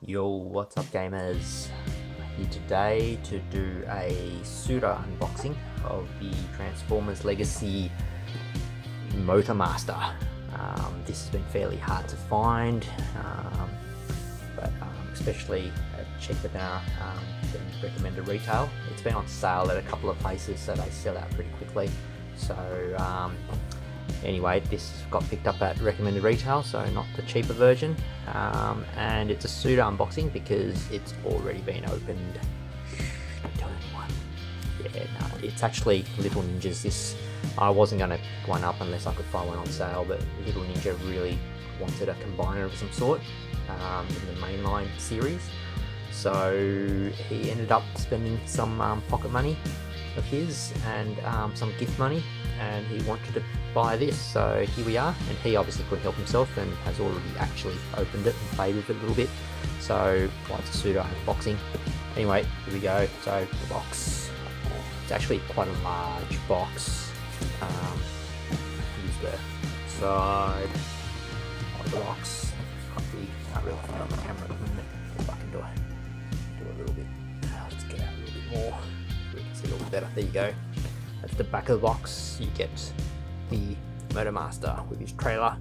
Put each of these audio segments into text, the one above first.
Yo, what's up gamers? Here today to do a pseudo unboxing of the Transformers Legacy Motormaster. This has been fairly hard to find, but especially cheaper than recommended retail. It's been on sale at a couple of places, so they sell out pretty quickly. So anyway, this got picked up at recommended retail, so not the cheaper version, and it's a pseudo unboxing because it's already been opened. Don't tell anyone. Yeah, no, it's actually Little Ninjas. This, I wasn't going to pick one up unless I could find one on sale, but Little Ninja really wanted a combiner of some sort in the Mainline series, so he ended up spending some pocket money of his and some gift money, and he wanted to buy this, so here we are. And he obviously couldn't help himself and has already actually opened it and played with it a little bit, so well, it's a pseudo unboxing. Anyway, here we go. So the box, it's actually quite a large box. Use the side of the box. Quite big. Can't really fit on the camera at the moment. If I can do a little bit. Let's get out a little bit more. We can see a little better. There you go. That's the back of the box. You get the Motormaster with his trailer,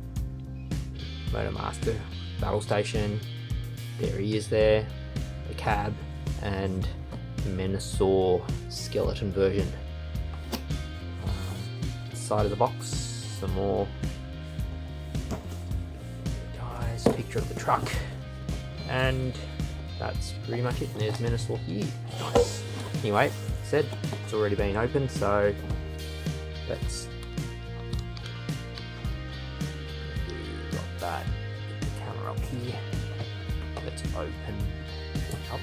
Motormaster battle station. There he is there. The cab and the Menasaur skeleton version. Side of the box, some more guys, picture of the truck, and that's pretty much it. And there's Menasaur here. Nice. Anyway, said it's already been opened, so let's do that. Get the camera up here. Let's open it up.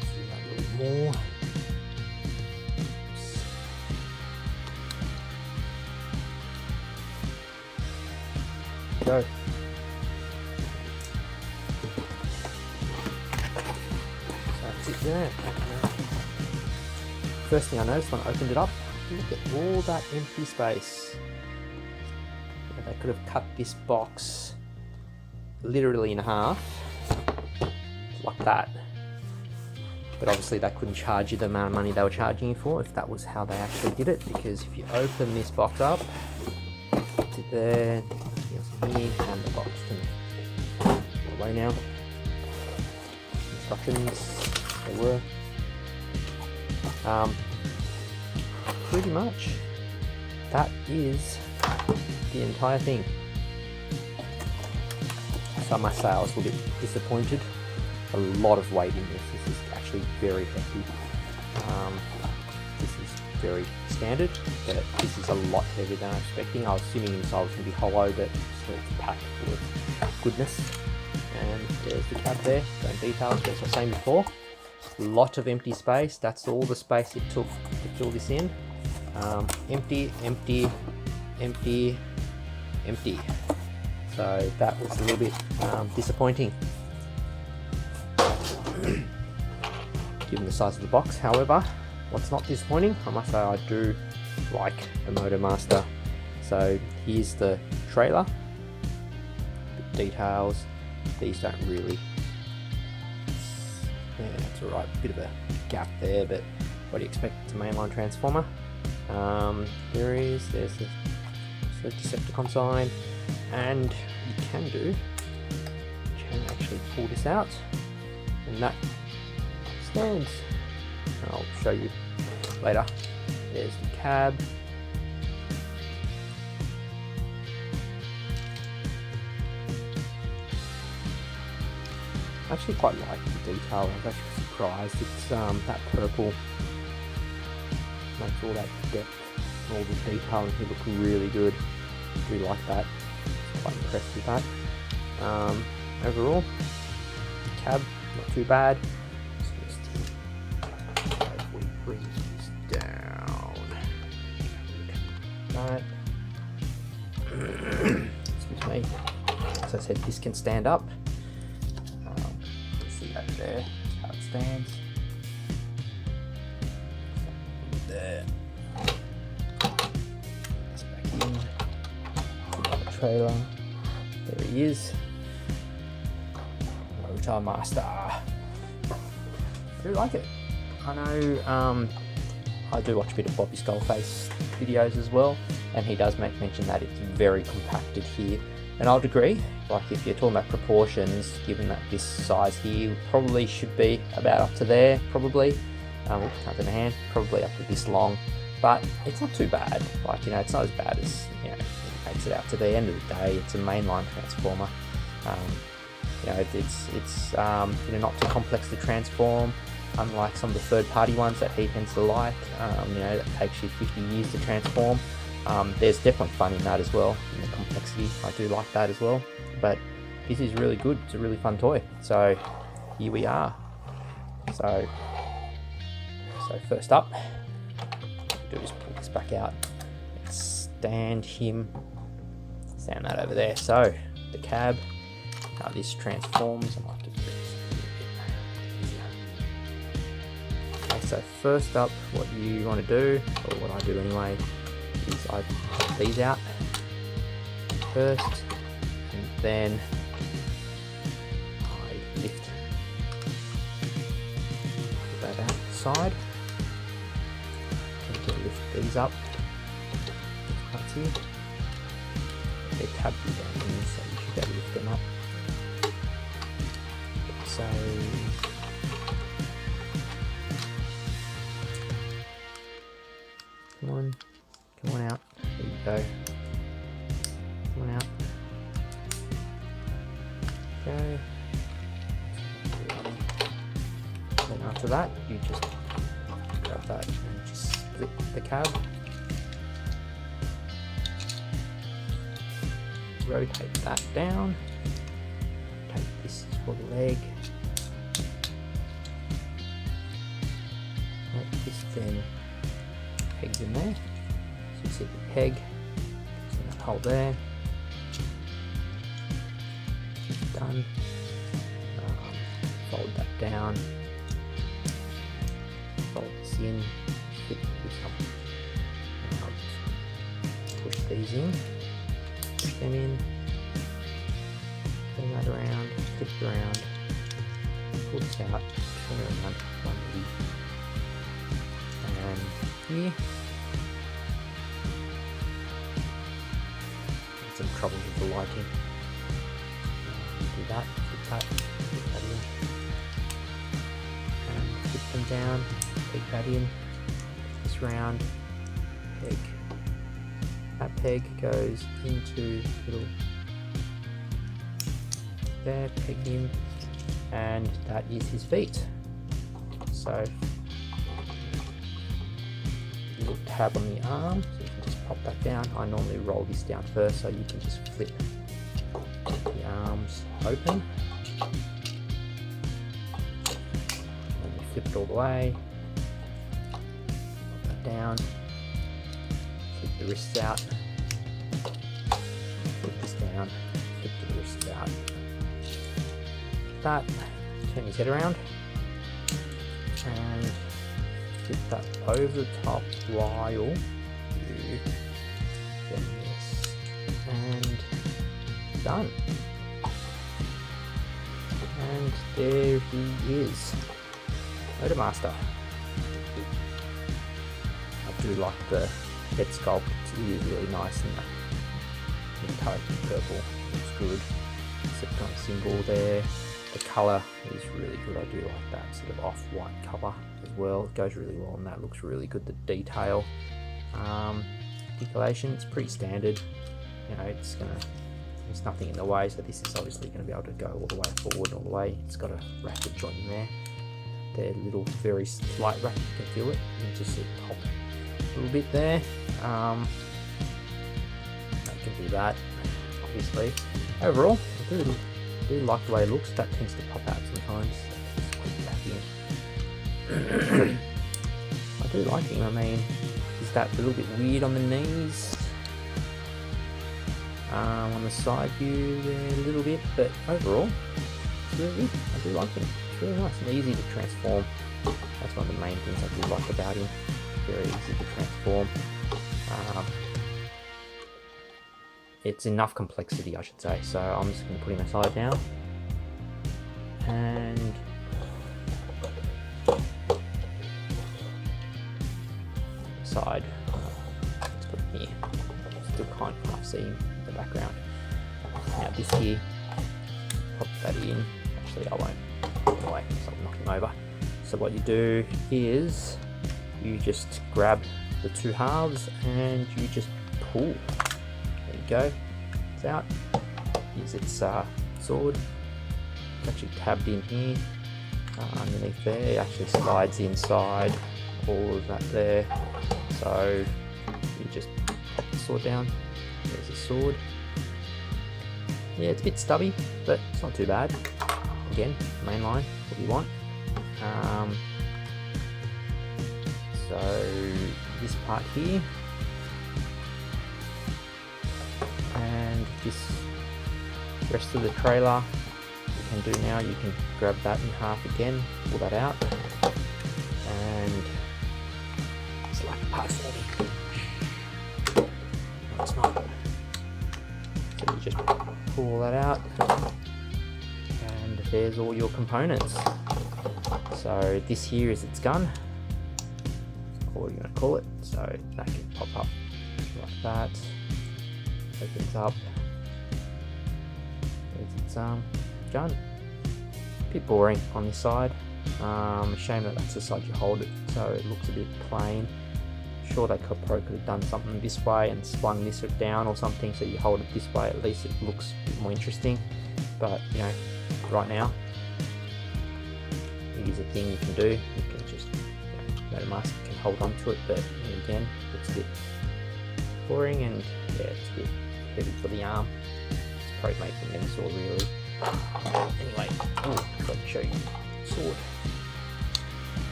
Do that a little more. Go. So that's it there. First thing I noticed when I opened it up, look at all that empty space. They could have cut this box literally in half, like that. But obviously they couldn't charge you the amount of money they were charging you for if that was how they actually did it, because if you open this box up, it's it there, here, and the box can go away now. Instructions, they were. Pretty much that is the entire thing. So I must say I was a little bit disappointed. A lot of weight in this. This is actually very heavy. This is very standard, but this is a lot heavier than I was expecting. I was assuming inside was going to be hollow, but still it's packed full of goodness. And there's the cab there, going details, as I was saying before. Lot of empty space. That's all the space it took to fill this in. Empty, empty, empty, empty. So that was a little bit disappointing given the size of the box. However, what's not disappointing, I must say I do like a Motormaster. So here's the trailer, the details. These don't really, yeah, it's alright, bit of a gap there, but what do you expect? It's a mainline transformer. There's the Decepticon sign, and you can actually pull this out, and that stands. I'll show you later. There's the cab. I actually quite like the detail. I was actually surprised. It's that purple makes all that depth and all the detail in here look really good. Really like that. Quite impressed with that. Overall, cab not too bad. If we bring this down, that. Excuse me. As I said, this can stand up. See that there, that's how it stands. There. This back in. Put on the trailer. There he is. Motormaster. I do like it. I know I do watch a bit of Bobby Skullface videos as well, and he does make mention that it's very compacted here. And I'll agree, like if you're talking about proportions, given that this size here probably should be about up to there, probably. Can't in the hand, probably up to this long, but it's not too bad. Like, you know, it's not as bad as, you know, it makes it out. To the end of the day, it's a mainline transformer. You know, it's you know, not too complex to transform, unlike some of the third-party ones that he tends to like. You know, that takes you 50 years to transform. There's definitely fun in that as well, in the complexity. I do like that as well, but this is really good. It's a really fun toy. So here we are. So first up, do is pull this back out and stand that over there. So the cab, how this transforms. I might have to bring this a little bit. Okay, so first up, what you want to do, or what I do anyway, is I pop these out first, and then I lift that outside. Lift these up. That's here. They're tabbed down here, so you should be able to lift them up. So come on out. There you go. Come on out. Okay. Then after that, you just grab that and just split the cab, rotate that down, take this for the leg, like this then pegs in there, so you see the peg, so that hole there, done, fold that down, fold this in, flip this up, push these in, push them in, turn that around, flip it around, pull this out, turn it around, and here, some trouble with the lighting, do that, flip that in, and flip them down, peg that in, this round, peg. That peg goes into little there, peg him, and that is his feet. So little tab on the arm, so you can just pop that down. I normally roll this down first, so you can just flip the arms open. And you flip it all the way. Pop that down. Flip the wrists out. Flip this down. Flip the wrists out. That. Turn his head around. And flip that over the top while you get this. And done. And there he is. Motormaster. I do like the head sculpt. It is really nice, and that metallic purple looks good. Septon symbol there. The colour is really good. I do like that sort of off-white colour as well. It goes really well, and that looks really good. The detail, articulation, it's pretty standard. You know, there's nothing in the way, so this is obviously going to be able to go all the way forward, all the way. It's got a ratchet joint in there. They're little, very slight ratchet. You can feel it. You can just see it pop a little bit there. That can do that, obviously. Overall, I do like the way it looks. That tends to pop out sometimes. Just put it back in. I do like him. I mean, is that a little bit weird on the knees? On the side view there a little bit, but overall, it's really good. I do like him. It's really nice and easy to transform. That's one of the main things I do like about him. Very easy to transform. It's enough complexity, I should say. So I'm just going to put him aside now, and side. Let's put it here. Still can't half see in the background. Now this here, pop that in. Actually, I won't. Anyway, so I'll knock him over. So what you do is you just grab the two halves and you just pull. There you go. It's out. Use its sword. It's actually tabbed in here. Underneath there, it actually slides inside all of that there. So you just pop the sword down. There's the sword. Yeah, it's a bit stubby, but it's not too bad. Again, mainline, what you want. So this part here, and this rest of the trailer you can do now. You can grab that in half again, pull that out, and it's like a part for me. No, it's not. So you just pull that out, and there's all your components. So this here is its gun, or what you're going to call it. So that can pop up like that, opens up, there's its gun. A bit boring on this side. Shame that that's the side you hold it, so it looks a bit plain. Sure, they probably could have done something this way and swung this down or something, so you hold it this way, at least it looks a bit more interesting. But you know, right now it is a thing you can do. You can just, Motormaster can hold on to it, but again, it's a bit boring, and yeah, it's a bit heavy for the arm. It's probably made for Menasaur really. Anyway, I've got to show you the sword.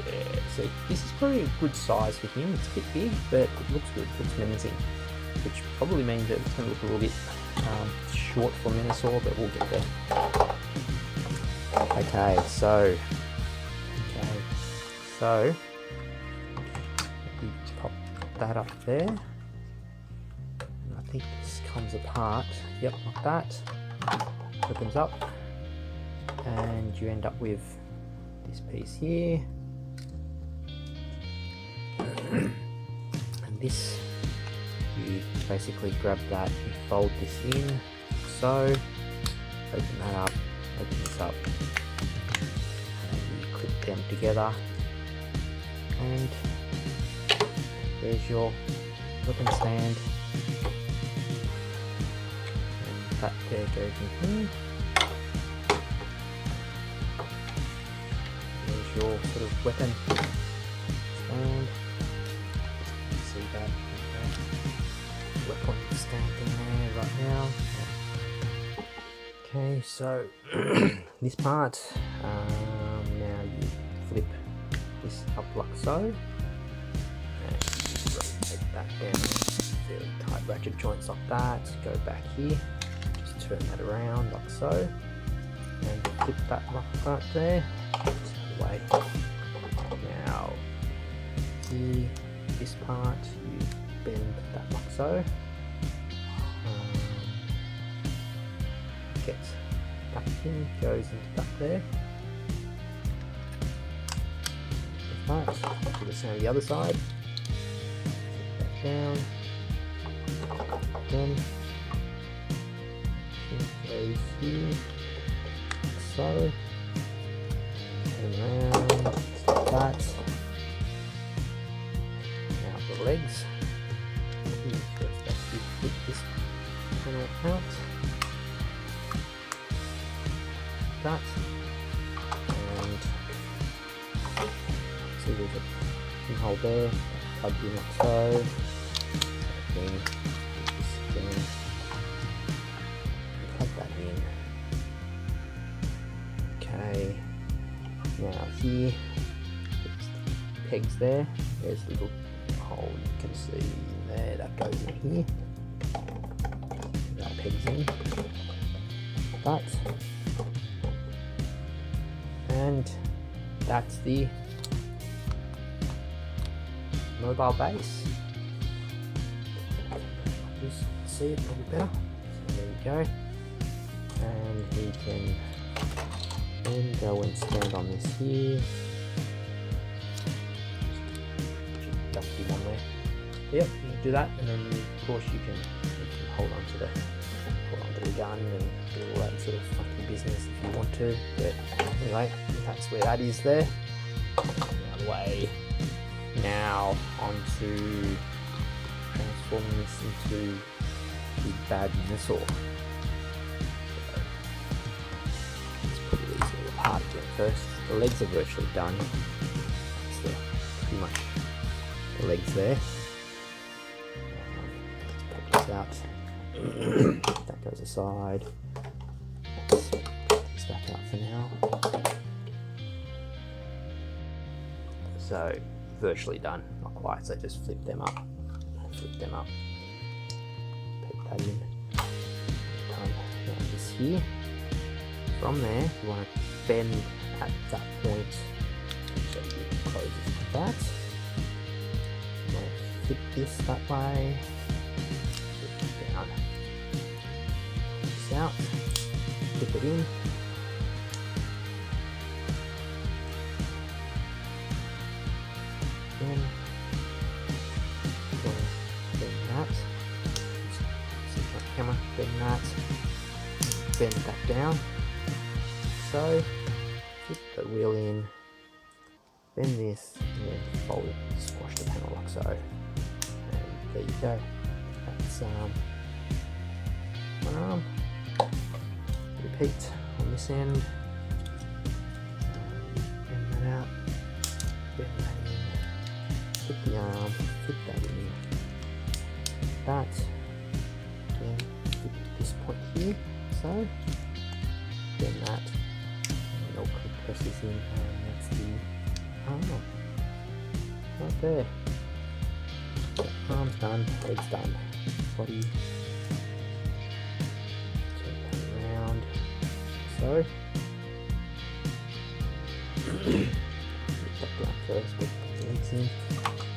Yeah, see, this is probably a good size for him. It's a bit big, but it looks good. It looks menacing, which probably means that it's going to look a little bit short for Menasaur, but we'll get there. Okay, so you pop that up there, and I think this comes apart. Yep, like that. Opens up, and you end up with this piece here. And this, you basically grab that, you fold this in, so open that up, open this up, and you clip them together, and there's your weapon stand, and that there goes in here. There's your sort of weapon stand. See that? Okay. Weapon stand in there right now. Okay, so this part, now you flip this up like so, and rotate that down, fairly tight ratchet joints like that, go back here, just turn that around like so, and flip that like that there, just out of the way. Now, here, this part, you bend that like so, gets back in, goes into back there. Like that. Do the same on the other side. Back down. Again. It goes here. Like so. Turn around. Like that. Now the legs. First, actually flip this panel out. That, and see there's a pinhole there, plugged in like so, again, plug that in. Okay, now here, there's pegs there, there's a little hole you can see in there, that goes in here, that pegs in, that. And that's the mobile base. Just see it a little better. So there you go. And he can Then go and stand on this here. Duck him on there. Yep, you can do that, and then of course you can hold on to the gun and do all that sort of funky business if you want to. But anyway, that's where that is there. Out of the way. Now onto transforming this into big bad Menasaur. Let's put these all apart again first. The legs are virtually done. That's pretty much the legs there. Let's put this out. That goes aside. Let's put this back out for now. So virtually done, not quite, so just flip them up, put that in, now this here. From there, you want to bend at that point, so you close it like that. You want to flip this that way, flip it down, this out, flip it in. Then bend that, camera, bend that down, so flip the wheel in, bend this, and then fold it, squash the panel like so, and there you go. That's one arm. Repeat on this end, bend that out, bend that in, flip the arm, flip that in, that, again, flip at this point here, so, bend that, and it all compresses in, and that's the arm, right there. Arm's done, leg's done, body, turn that around, so, flip that down first, put the legs in.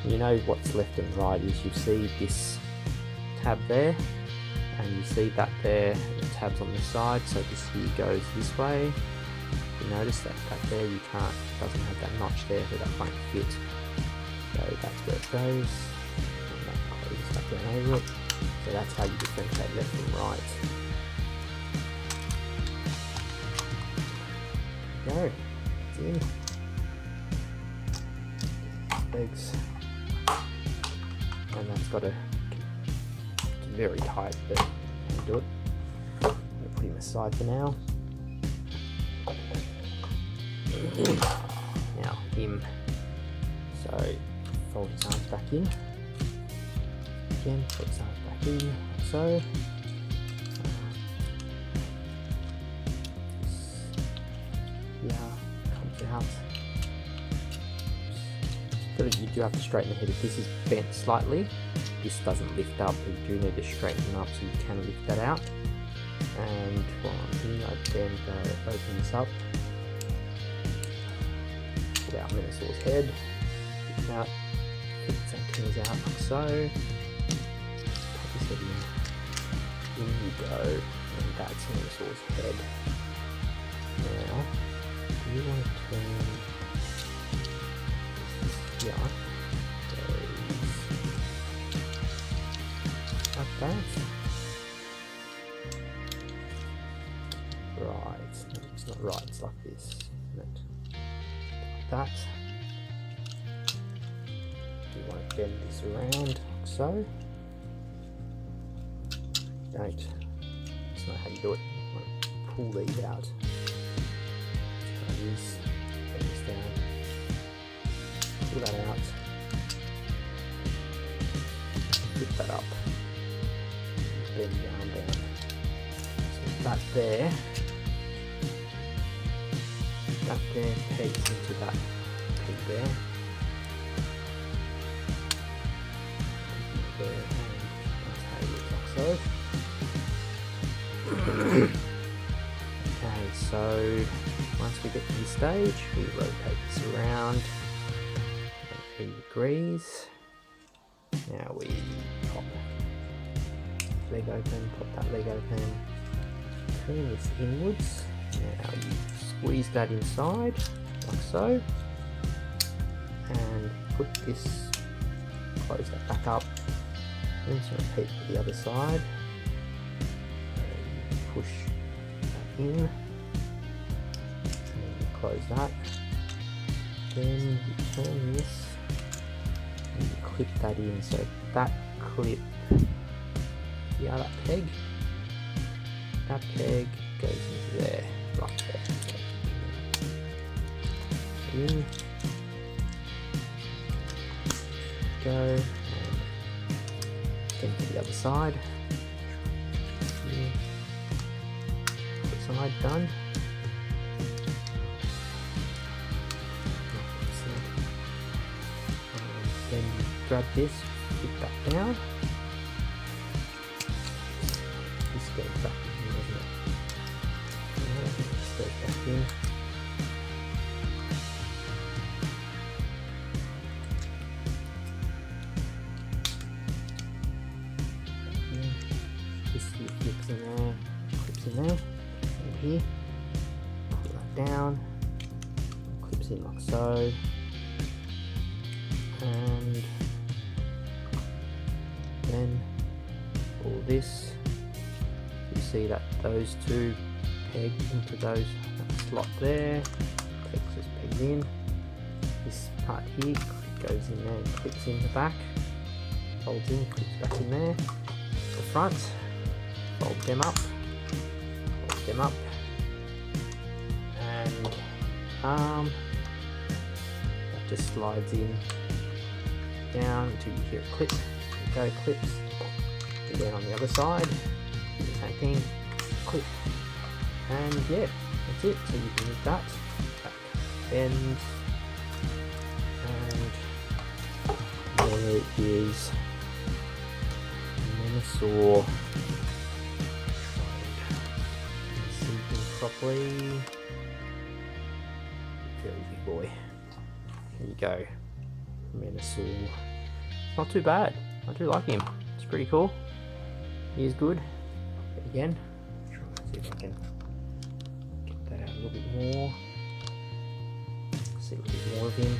You know what's left and right is you see this tab there, and you see that there, the tabs on this side, so this here goes this way. You notice that there you can't, doesn't have that notch there, so that won't fit. So that's where it goes, and that closes back down over it. So that's how you differentiate left and right. There we go, it's in. Legs. And that's got it's very tight, but I'll do it. I'm going to put him aside for now. Now him, so fold his arms back in. Again, put his arms back in, like so. Yeah, comes out. You do have to straighten the head. If this is bent slightly, this doesn't lift up. You do need to straighten up so you can lift that out. And while I'm here, I then open this up. Pull out Menasaur's head. Lift out. Put its antennas out like so. Pop his head in. In you go. And that's Menasaur's head. Now, do you want to turn? Yeah, like that. Right, no, it's not right, it's like this, isn't it? Like that. You want to bend this around, like so. Don't. That's not how you do it. You want to pull these out. Like this, bend this down. Pull that out, flip that up, bend the arm down. So that there pegs into that peg there. There, and that's how it looks like so. Okay, so once we get to this stage, we rotate this around 80 degrees. Now we pop that leg open, pop that leg open, turn this inwards. Now you squeeze that inside, like so, and put this, close that back up, and so repeat for the other side, and push that in, and then you close that, then you turn this, and you clip that in, so that clip, yeah, that peg goes into there, right there. In, go, and then to the other side. Other side done. Then you grab this, put that down. This goes back in, doesn't it? This goes back in. This clips in there, and here. Put that down, clips in like so. And then all this, you see that those two peg into that slot there, Texas pegs in, this part here goes in there and clips in the back, folds in, clips back in there, the front, fold them up, and that just slides in down until you hear it clip, go clips, and then on the other side, do the same thing, clip, and yeah, that's it. So you can move that, back, bend, and there is Menasaur. See him properly. Very big boy. There you go. Menasaur. Not too bad. I do like him. It's pretty cool. He is good. But again, try and see if I can get that out a little bit more. See a little bit more of him.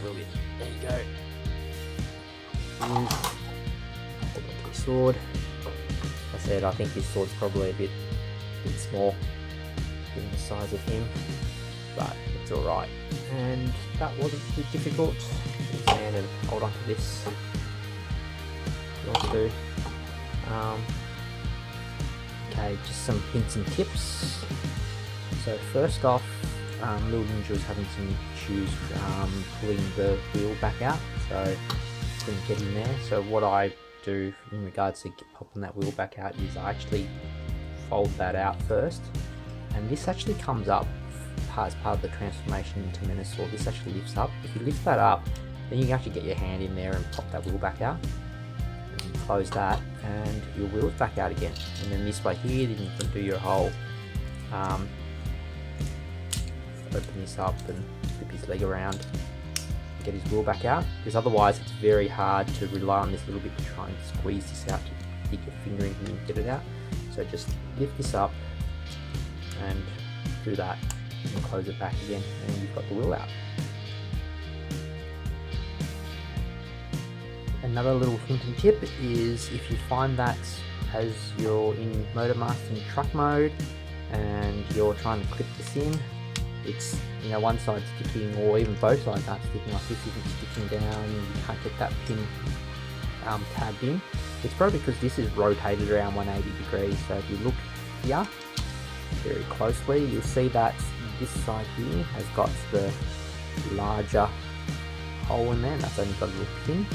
Brilliant. There you go. Hold on to the sword. Like I said, I think his sword's probably a bit small given the size of him, but it's alright. And that wasn't too difficult. Stand and hold on to this. Also, okay, just some hints and tips. So first off, Little Ninja was having some issues pulling the wheel back out, so couldn't get in there. So what I do in regards to popping that wheel back out is I actually fold that out first, and this actually comes up as part of the transformation into Menasaur. This actually lifts up. If you lift that up, then you can actually get your hand in there and pop that wheel back out, and you close that, and your wheel's back out again. And then this way here, then you can do your whole open this up and flip his leg around, get his wheel back out, because otherwise it's very hard to rely on this little bit to try and squeeze this out, to dig your finger in here and get it out. So just lift this up and do that, and close it back again, and you've got the wheel out. Another little hint and tip is if you find that as you're in Motormaster and truck mode and you're trying to clip this in, it's, you know, one side sticking or even both sides aren't sticking, like this isn't sticking down, you can't get that pin tabbed in. It's probably because this is rotated around 180 degrees. So if you look here very closely, you'll see that this side here has got the larger hole in there, and that's only got a little pin.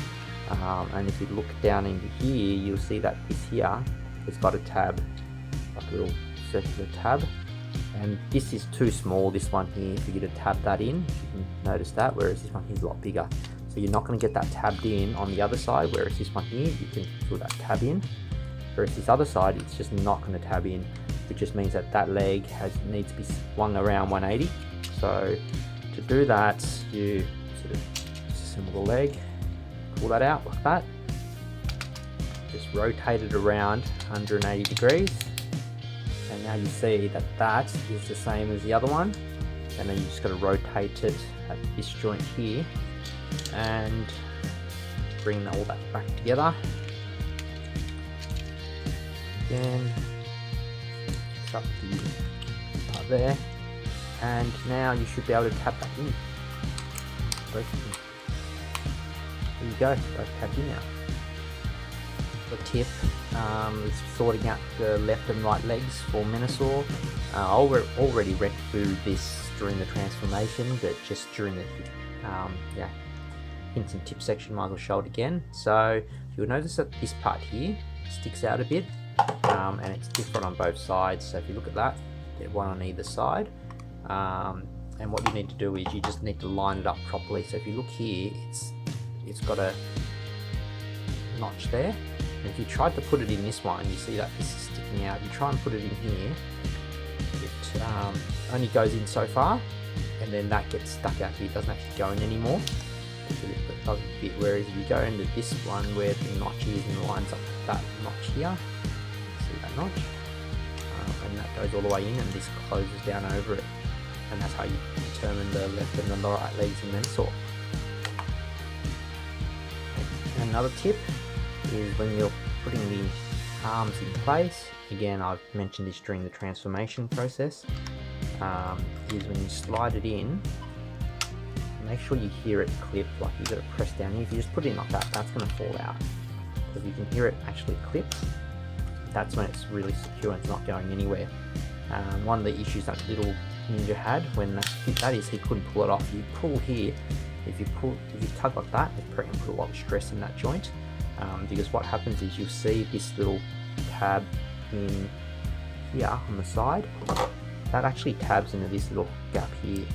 And if you look down into here, you'll see that this here has got a tab, like a little circular tab, and this is too small, this one here, for you to tab that in. You can notice that, whereas this one here is a lot bigger. So you're not going to get that tabbed in on the other side, whereas this one here, you can fill that tab in. Whereas this other side, it's just not going to tab in, which just means that that leg needs to be swung around 180. So to do that, you sort of disassemble the leg, pull that out like that, just rotate it around 180 degrees, and now you see that that is the same as the other one, and then you just got to rotate it at this joint here and bring all that back together. Again, up the part there, and now you should be able to tap that in. Both of them. There you go, both tapped in now. The tip is sorting out the left and right legs for Menasaur. I already went through this during the transformation, but just during the hints and tips section, might as well show it again. So you'll notice that this part here sticks out a bit, and it's different on both sides. So if you look at that, get one on either side. And what you need to do is you just need to line it up properly. So if you look here, it's got a notch there. And if you tried to put it in this one, you see that this is sticking out. You try and put it in here, it only goes in so far, and then that gets stuck out here. It doesn't actually go in anymore. It does a bit. Whereas if you go into this one where the notch is and lines up with that notch here, see that notch, and that goes all the way in, and this closes down over it. And that's how you determine the left and the right legs in Menasaur. Another tip is when you're putting the arms in place, again I've mentioned this during the transformation process, is when you slide it in, make sure you hear it clip, like you've got to press down here. If you just put it in like that, that's going to fall out. If you can hear it actually clip, that's when it's really secure and it's not going anywhere. One of the issues that little ninja had when that is he couldn't pull it off. You pull here, if you tug like that, it can put a lot of stress in that joint, because what happens is you'll see this little tab in here on the side, that actually tabs into this little gap here.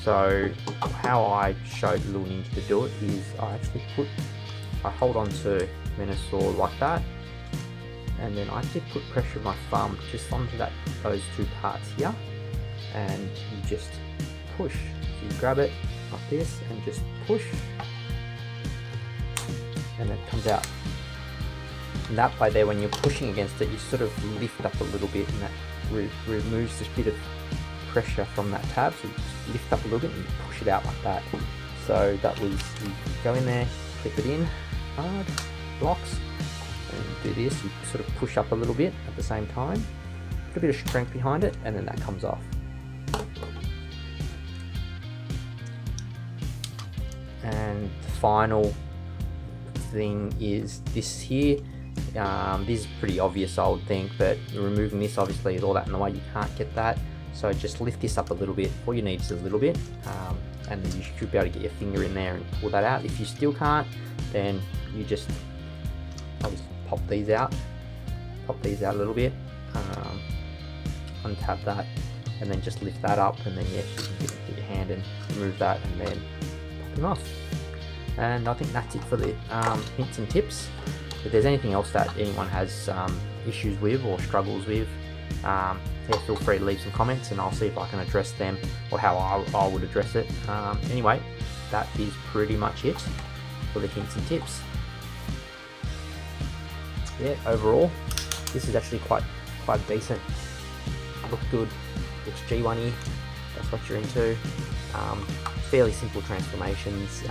So how I showed the little ninja to do it is I hold on to Menasaur like that, and then I actually put pressure with my thumb just onto those two parts here, and you just push. So you grab it like this and just push, and it comes out. And that way there, when you're pushing against it, you sort of lift up a little bit, and that removes this bit of pressure from that tab. So you just lift up a little bit and you push it out like that. So that was, you go in there, clip it in hard, blocks, and do this. You sort of push up a little bit at the same time, put a bit of strength behind it, and then that comes off. And the final thing is this here. This is pretty obvious, I would think, but removing this obviously is all that in the way. You can't get that, so just lift this up a little bit. All you need is a little bit, and then you should be able to get your finger in there and pull that out. If you still can't, then you just pop these out a little bit, untap that, and then just lift that up, and then yes, you can get your hand and remove that, and then pop them off. And I think that's it for the hints and tips. If there's anything else that anyone has issues with or struggles with, feel free to leave some comments, and I'll see if I can address them, or how I would address it. Anyway, that is pretty much it for the hints and tips. Yeah, overall, this is actually quite decent. Looks good, looks G1-y, that's what you're into. Fairly simple transformations,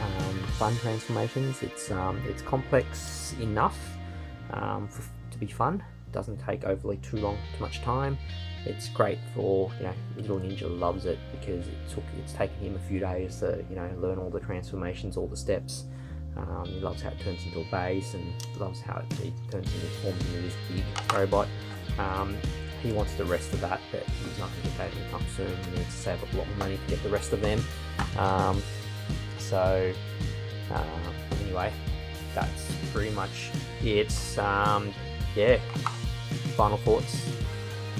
fun transformations. It's complex enough to be fun. It doesn't take overly too much time. It's great for, little ninja loves it, because it's taken him a few days to learn all the transformations, all the steps. He loves how it turns into a base, and loves how it forms into this big robot. He wants the rest of that, but he's not going to get that anytime soon. He needs to save up a lot of money to get the rest of them. Anyway, that's pretty much it. Yeah, final thoughts.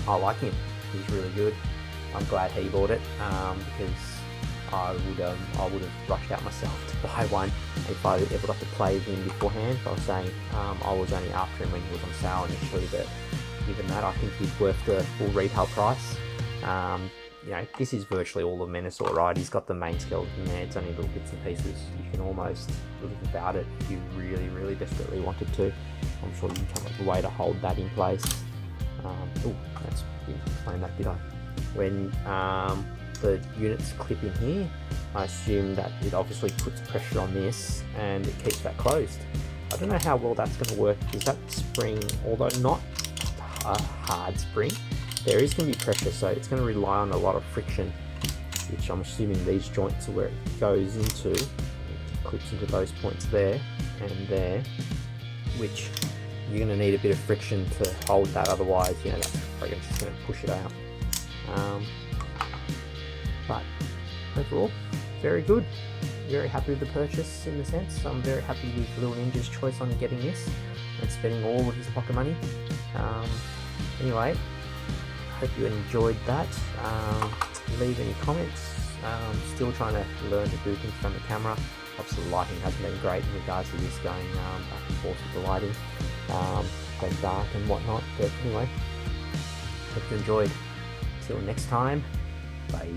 I like him. He's really good. I'm glad he bought it, because I would have rushed out myself to buy one if I ever got to play with him beforehand. I was saying I was only after him when he was on sale initially, but given that, I think he's worth the full retail price. This is virtually all of Menasaur, right? He's got the main skeleton there. It's only little bits and pieces. You can almost live without it if you really, really desperately wanted to. I'm sure you can come up with a way to hold that in place. Oh, that's didn't explain that, did I? When the units clip in here, I assume that it obviously puts pressure on this and it keeps that closed. I don't know how well that's going to work, because that spring, although not a hard spring, there is going to be pressure, so it's going to rely on a lot of friction, which I'm assuming these joints are where it goes into. It clips into those points there and there, which you're going to need a bit of friction to hold that, otherwise, you know, that's probably just going to push it out. But overall, very good. Very happy with the purchase in the sense. I'm very happy with Little Ninja's choice on getting this and spending all of his pocket money. Anyway, hope you enjoyed that. Leave any comments. Still trying to learn to do things from the camera. Obviously the lighting hasn't been great in regards to this, going back and forth with the lighting, going dark and whatnot. But anyway, hope you enjoyed. Till next time, bye.